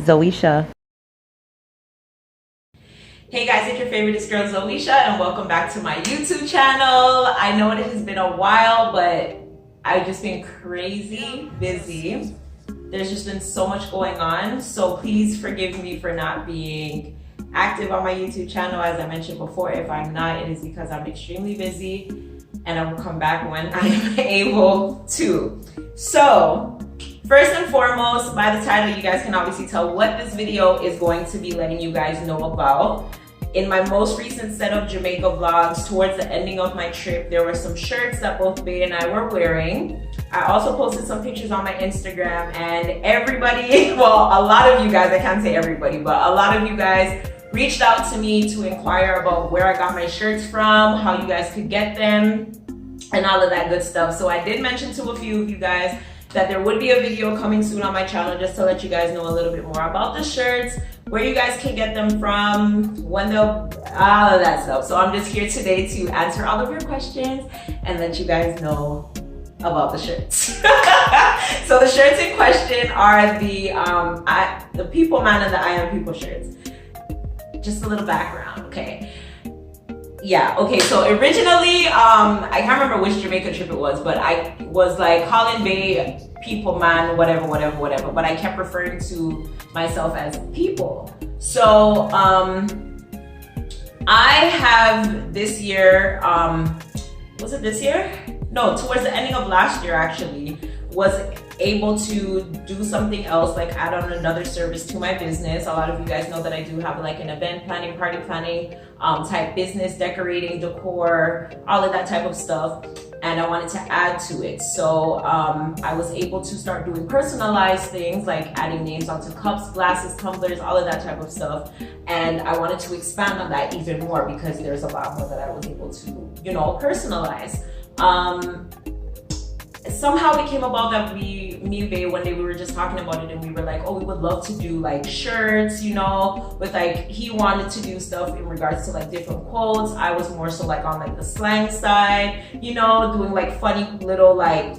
Zoisha. Hey guys, it's your favorite girl Zoisha and welcome back to my YouTube channel. I know it has been a while, but I've just been crazy busy. There's just been so much going on, so please forgive me for not being active on my YouTube channel. As I mentioned before, if I'm not, it is because I'm extremely busy and I will come back when I am able to. So, first and foremost, by the title, you guys can obviously tell what this video is going to be letting you guys know about. In my most recent set of Jamaica vlogs, towards the ending of my trip, there were some shirts that both Bae and I were wearing. I also posted some pictures on my Instagram, and everybody, well, a lot of you guys, I can't say everybody, but a lot of you guys reached out to me to inquire about where I got my shirts from, how you guys could get them, and all of that good stuff. So I did mention to a few of you guys that there would be a video coming soon on my channel just to let you guys know a little bit more about the shirts, where you guys can get them from, when they'll, all of that stuff. So I'm just here today to answer all of your questions and let you guys know about the shirts. So the shirts in question are the People Man and the I Am People shirts. Just a little background, okay? Yeah, okay, so originally, I can't remember which Jamaica trip it was, but I was like calling Bae People Man, whatever, but I kept referring to myself as People. So, I have this year, was it this year? No, towards the ending of last year actually, was able to do something else, like add on another service to my business. A lot of you guys know that I do have like an event planning, party planning type business, decorating, decor, all of that type of stuff, and I wanted to add to it. So I was able to start doing personalized things like adding names onto cups, glasses, tumblers, all of that type of stuff, and I wanted to expand on that even more because there's a lot more that I was able to, you know, personalize. Somehow it came about that me and Bae, one day we were just talking about it and we were like, oh, we would love to do like shirts, you know, with like, he wanted to do stuff in regards to like different quotes. I was more so like on like the slang side, you know, doing like funny little like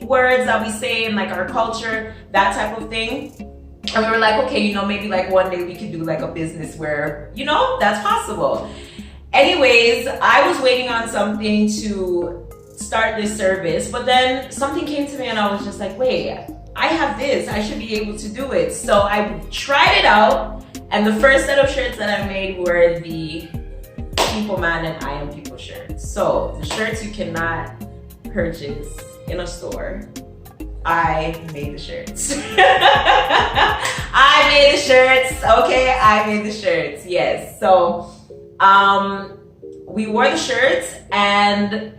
words that we say in like our culture, that type of thing. And we were like, okay, you know, maybe like one day we could do like a business where, you know, that's possible. Anyways, I was waiting on something to start this service, but then something came to me and I was just like, wait, I have this, I should be able to do it. So I tried it out, and the first set of shirts that I made were the People Man and I Am People shirts. So the shirts you cannot purchase in a store, I made the shirts. I made the shirts, okay, I made the shirts, yes. So we wore the shirts, and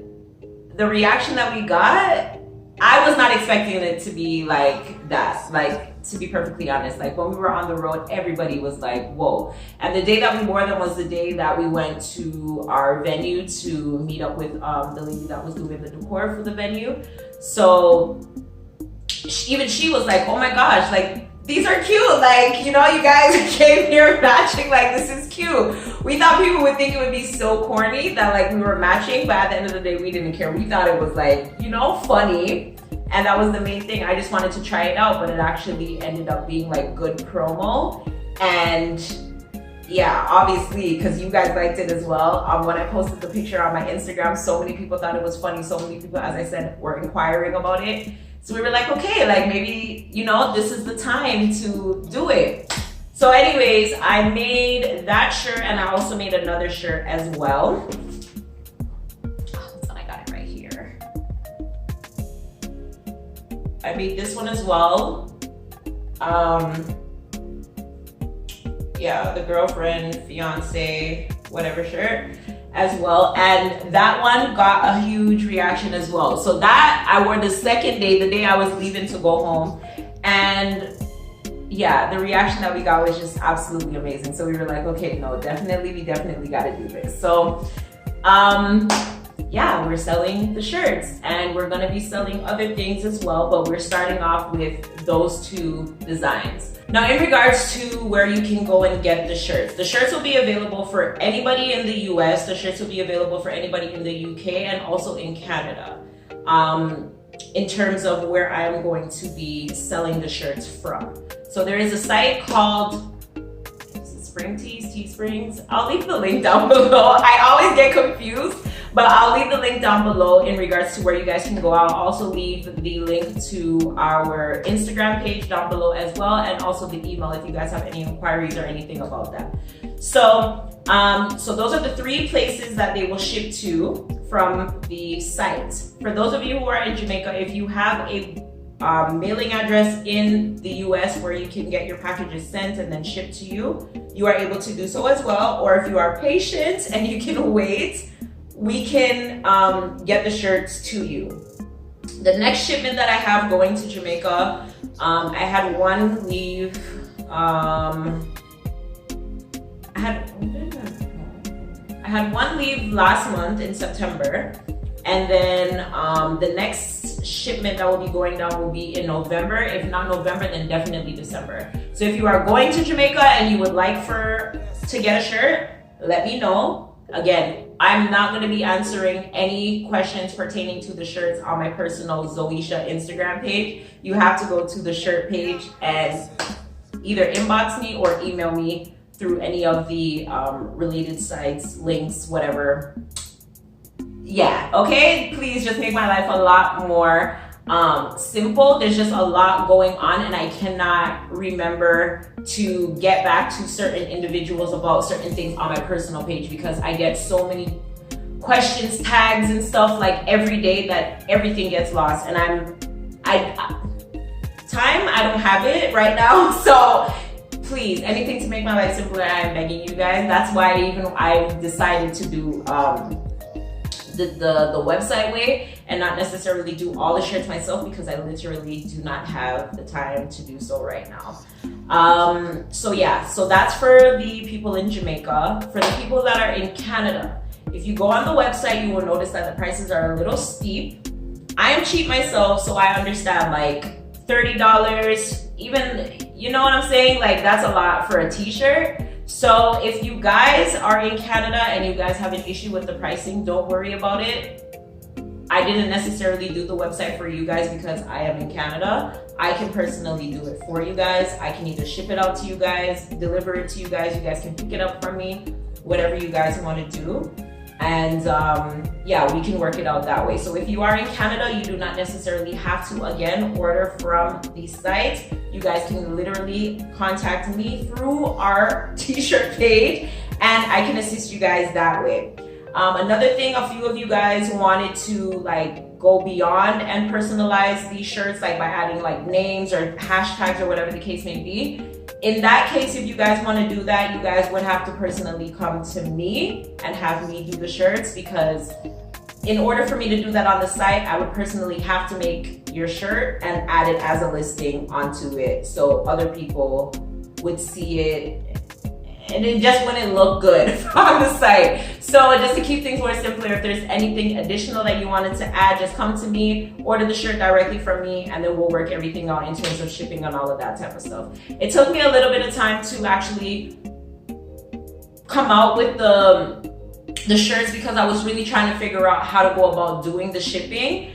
the reaction that we got, I was not expecting it to be like that. Like, to be perfectly honest, like when we were on the road, everybody was like, whoa. And the day that we wore them was the day that we went to our venue to meet up with the lady that was doing the decor for the venue. So even she was like, oh my gosh, like, these are cute, like, you know, you guys came here matching, like, this is cute. We thought people would think it would be so corny that like we were matching, but at the end of the day, we didn't care. We thought it was like, you know, funny. And that was the main thing. I just wanted to try it out, but it actually ended up being like good promo. And yeah, obviously, because you guys liked it as well. When I posted the picture on my Instagram, so many people thought it was funny. So many people, as I said, were inquiring about it. So we were like, okay, like maybe, you know, this is the time to do it. So anyways, I made that shirt, and I also made another shirt as well. I got it right here. I made this one as well. Yeah, the girlfriend, fiance, whatever shirt as well, and that one got a huge reaction as well. So that I wore the second day, the day I was leaving to go home, and yeah, the reaction that we got was just absolutely amazing. So we were like, okay, no, we definitely got to do this. So yeah, we're selling the shirts, and we're going to be selling other things as well, but we're starting off with those two designs. Now, in regards to where you can go and get the shirts will be available for anybody in the US. The shirts will be available for anybody in the UK and also in Canada. in terms of where I am going to be selling the shirts from. So there is a site called Spring Tees, Teesprings. I'll leave the link down below. I always get confused, but I'll leave the link down below in regards to where you guys can go. I'll also leave the link to our Instagram page down below as well, and also the email if you guys have any inquiries or anything about that. So, so those are the 3 places that they will ship to from the site. For those of you who are in Jamaica, if you have a mailing address in the US where you can get your packages sent and then shipped to you, you are able to do so as well. Or if you are patient and you can wait, we can get the shirts to you. The next shipment that I have going to Jamaica, I had one leave. I had one leave last month in September, and then the next shipment that will be going down will be in November. If not November, then definitely December. So if you are going to Jamaica and you would like to get a shirt, let me know. Again, I'm not going to be answering any questions pertaining to the shirts on my personal Zoisha Instagram page. You have to go to the shirt page and either inbox me or email me through any of the related sites, links, whatever. Yeah, okay? Please just make my life a lot more simple. There's just a lot going on, and I cannot remember to get back to certain individuals about certain things on my personal page because I get so many questions, tags, and stuff like every day that everything gets lost. And I don't have it right now, so please, anything to make my life simpler, I am begging you guys. That's why I decided to do the website way and not necessarily do all the shirts myself because I literally do not have the time to do so right now. So yeah, so that's for the people in Jamaica. For the people that are in Canada, if you go on the website, you will notice that the prices are a little steep. I am cheap myself, so I understand, like $30, even, you know what I'm saying? Like, that's a lot for a t-shirt. So if you guys are in Canada and you guys have an issue with the pricing, don't worry about it. I didn't necessarily do the website for you guys because I am in Canada. I can personally do it for you guys. I can either ship it out to you guys, deliver it to you guys can pick it up from me, whatever you guys want to do. And yeah, we can work it out that way. So if you are in Canada, you do not necessarily have to, again, order from the site. You guys can literally contact me through our t-shirt page and I can assist you guys that way. Another thing, a few of you guys wanted to like go beyond and personalize these shirts, like by adding like names or hashtags or whatever the case may be. In that case, if you guys want to do that, you guys would have to personally come to me and have me do the shirts, because in order for me to do that on the site, I would personally have to make your shirt and add it as a listing onto it so other people would see it and it just wouldn't look good on the site. So just to keep things more simpler, if there's anything additional that you wanted to add, just come to me, order the shirt directly from me, and then we'll work everything out in terms of shipping and all of that type of stuff. It took me a little bit of time to actually come out with the shirts because I was really trying to figure out how to go about doing the shipping.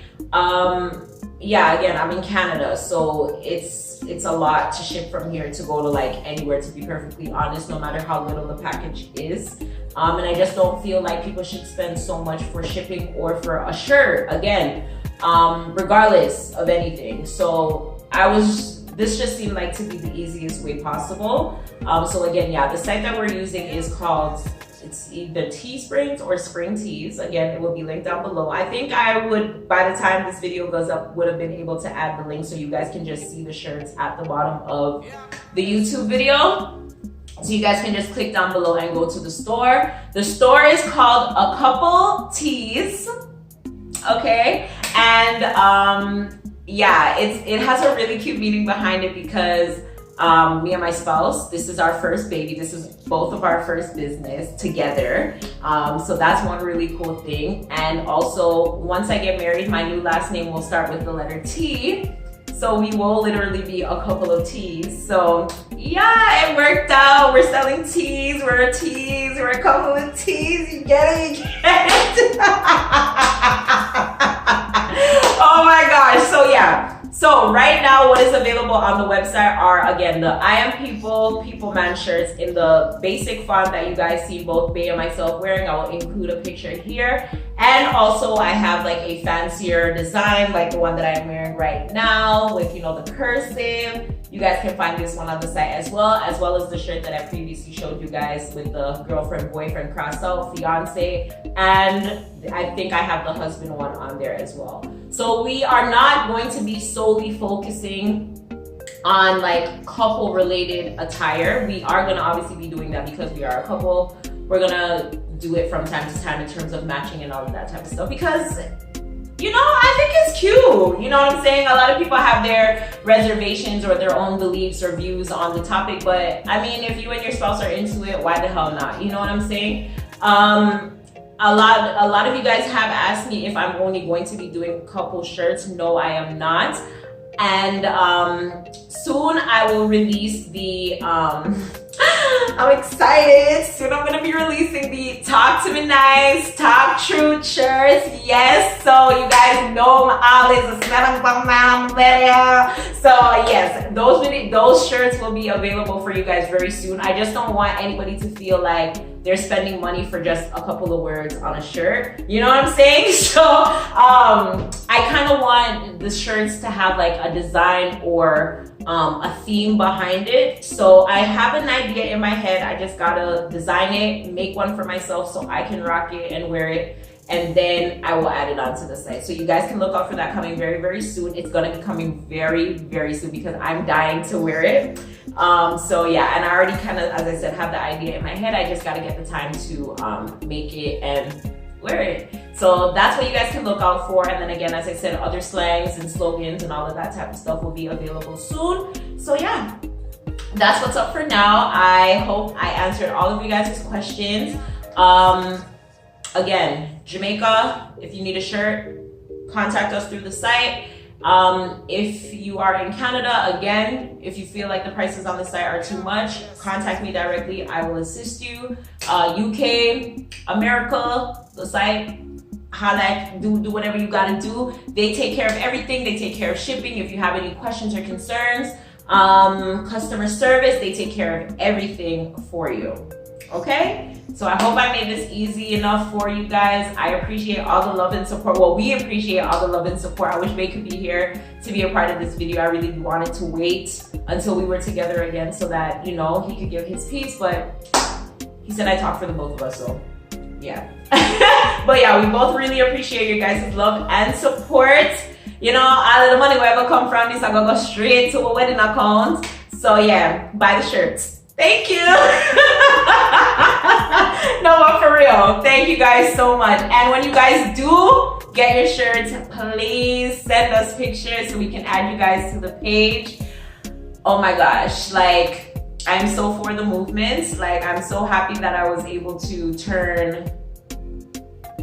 Yeah, again, I'm in Canada, so it's a lot to ship from here to go to like anywhere, to be perfectly honest, no matter how little the package is. And I just don't feel like people should spend so much for shipping or for a shirt, again, regardless of anything. So this just seemed like to be the easiest way possible. So again, yeah, the site that we're using is called, it's either Teesprings or Spring Tees. Again, it will be linked down below. I think I would, by the time this video goes up, would have been able to add the link so you guys can just see the shirts at the bottom of the YouTube video. So you guys can just click down below and go to the store. The store is called ACoupleTs, okay? And yeah, it has a really cute meaning behind it because me and my spouse, this is our first baby. This is both of our first business together. So that's one really cool thing. And also, once I get married, my new last name will start with the letter T. So we will literally be a couple of T's. So yeah, it worked out. We're selling teas, we're a couple of T's. You get it, you get it. Oh my gosh. So right now, what is available on the website are, again, the I Am People Man shirts in the basic font that you guys see both Bay and myself wearing. I will include a picture here. And also I have like a fancier design, like the one that I'm wearing right now with, you know, the cursive. You guys can find this one on the site as well as the shirt that I previously showed you guys with the girlfriend, boyfriend crossed out, fiance, and I think I have the husband one on there as well. So we are not going to be solely focusing on like couple related attire. We are gonna obviously be doing that because we are a couple. We're gonna do it from time to time in terms of matching and all of that type of stuff because, you know, I think it's cute. You know what I'm saying? A lot of people have their reservations or their own beliefs or views on the topic, but I mean, if you and your spouse are into it, why the hell not? You know what I'm saying? A lot of you guys have asked me if I'm only going to be doing couple shirts. No, I am not. And soon I will release the I'm excited. Soon I'm gonna be releasing the Talk to Me Nice, Talk Truth shirts. Yes, so you guys know I'm always a smelling bomb video. So yes, those shirts will be available for you guys very soon. I just don't want anybody to feel like they're spending money for just a couple of words on a shirt. You know what I'm saying? So I kind of want the shirts to have like a design or a theme behind it. So I have an idea in my head. I just gotta design it, make one for myself so I can rock it and wear it. And then I will add it onto the site. So you guys can look out for that coming very, very soon. It's gonna be coming very, very soon because I'm dying to wear it. So yeah, and I already kind of, as I said, have the idea in my head. I just gotta get the time to make it and wear it. So that's what you guys can look out for. And then again, as I said, other slangs and slogans and all of that type of stuff will be available soon. So yeah, that's what's up for now. I hope I answered all of you guys' questions. Again, Jamaica, if you need a shirt, contact us through the site. If you are in Canada, again, if you feel like the prices on the site are too much, contact me directly. I will assist you. UK, America, the site, highlight, do whatever you gotta do. They take care of everything. They take care of shipping. If you have any questions or concerns, customer service, they take care of everything for you. Okay? So I hope I made this easy enough for you guys. I appreciate all the love and support. Well, we appreciate all the love and support. I wish Bay could be here to be a part of this video. I really wanted to wait until we were together again so that, you know, he could give his piece, but he said I talk for the both of us, so yeah. But yeah, we both really appreciate you guys' love and support. You know, all of the money wherever come from, this I go straight to a wedding account. So yeah, buy the shirts. Thank you. No, but for real, thank you guys so much. And when you guys do get your shirts, please send us pictures so we can add you guys to the page. Oh my gosh, like, I'm so for the movement. Like, I'm so happy that I was able to turn,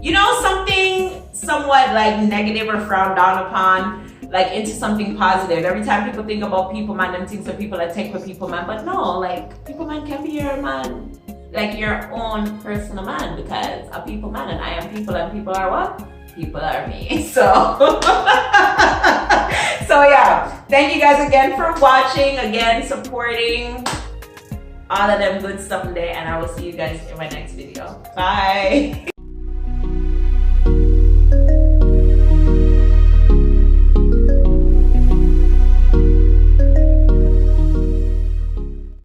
you know, something somewhat like negative or frowned down upon, like, into something positive. Every time people think about people man, them things that people are take with people man, but no, like, people man can be your man, like your own personal man, because a people man and I am people and people are what? People are me. So so yeah, thank you guys again for watching, again supporting all of them good stuff today, and I will see you guys in my next video. Bye.